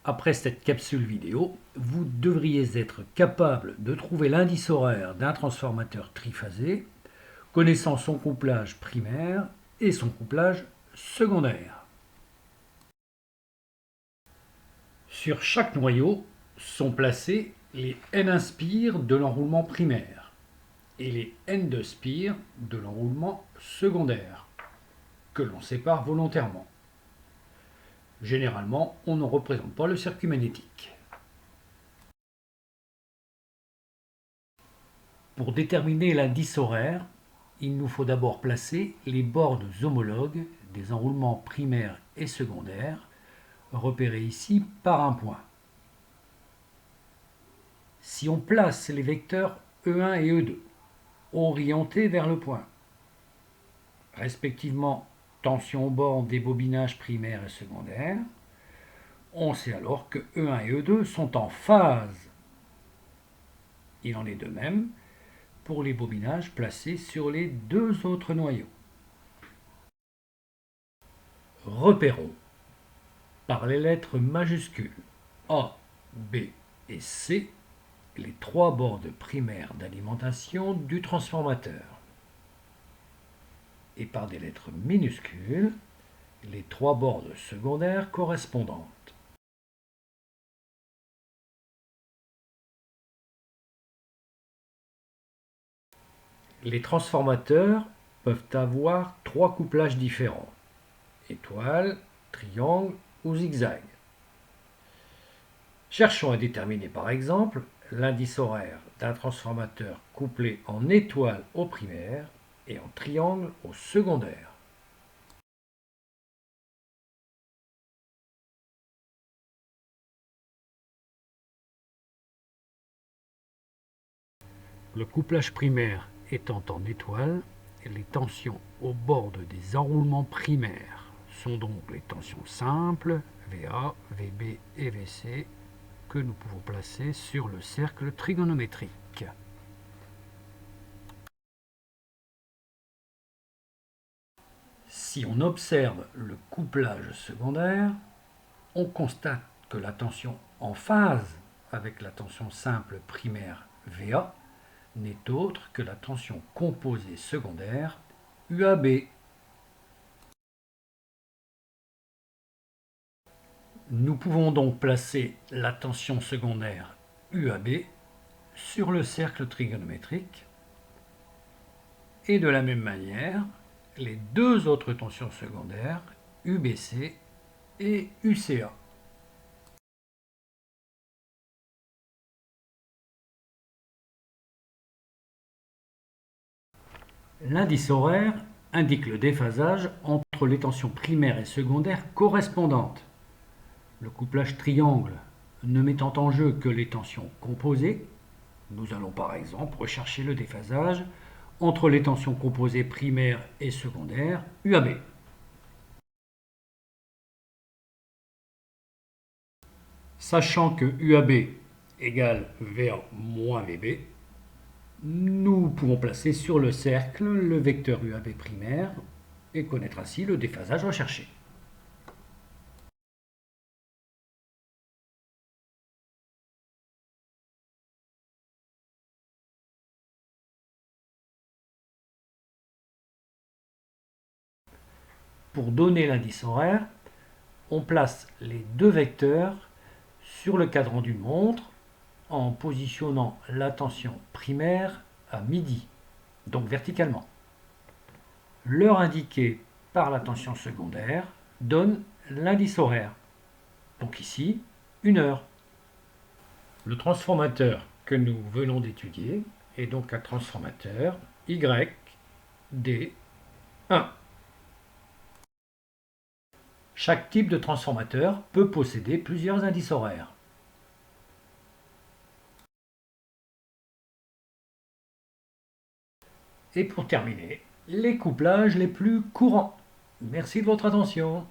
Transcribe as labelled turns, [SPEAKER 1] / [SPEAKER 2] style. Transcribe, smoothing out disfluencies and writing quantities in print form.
[SPEAKER 1] Après cette capsule vidéo, vous devriez être capable de trouver l'indice horaire d'un transformateur triphasé, connaissant son couplage primaire et son couplage secondaire. Sur chaque noyau sont placés les N1 spires de l'enroulement primaire et les N2 spires de l'enroulement secondaire, que l'on sépare volontairement. Généralement, on ne représente pas le circuit magnétique. Pour déterminer l'indice horaire, il nous faut d'abord placer les bornes homologues des enroulements primaires et secondaires, repérés ici par un point. Si on place les vecteurs E1 et E2, orientés vers le point, respectivement tension aux bornes des bobinages primaires et secondaires, on sait alors que E1 et E2 sont en phase. Il en est de même pour les bobinages placés sur les deux autres noyaux. Repérons par les lettres majuscules A, B et C les trois bornes primaires d'alimentation du transformateur et par des lettres minuscules les trois bornes secondaires correspondantes. Les transformateurs peuvent avoir trois couplages différents: étoile, triangle ou zigzag. Cherchons à déterminer par exemple l'indice horaire d'un transformateur couplé en étoile au primaire et en triangle au secondaire. Le couplage primaire étant en étoile, les tensions aux bornes des enroulements primaires sont donc les tensions simples, VA, VB et VC, que nous pouvons placer sur le cercle trigonométrique. Si on observe le couplage secondaire, on constate que la tension en phase avec la tension simple primaire VA n'est autre que la tension composée secondaire UAB. Nous pouvons donc placer la tension secondaire UAB sur le cercle trigonométrique et de la même manière les deux autres tensions secondaires UBC et UCA. L'indice horaire indique le déphasage entre les tensions primaires et secondaires correspondantes. Le couplage triangle ne mettant en jeu que les tensions composées, nous allons par exemple rechercher le déphasage entre les tensions composées primaires et secondaires UAB. Sachant que UAB égale VA moins VB, nous pouvons placer sur le cercle le vecteur UAB primaire et connaître ainsi le déphasage recherché. Pour donner l'indice horaire, on place les deux vecteurs sur le cadran d'une montre en positionnant la tension primaire à midi, donc verticalement. L'heure indiquée par la tension secondaire donne l'indice horaire. Donc ici, 1 heure. Le transformateur que nous venons d'étudier est donc un transformateur YD1. Chaque type de transformateur peut posséder plusieurs indices horaires. Et pour terminer, les couplages les plus courants. Merci de votre attention.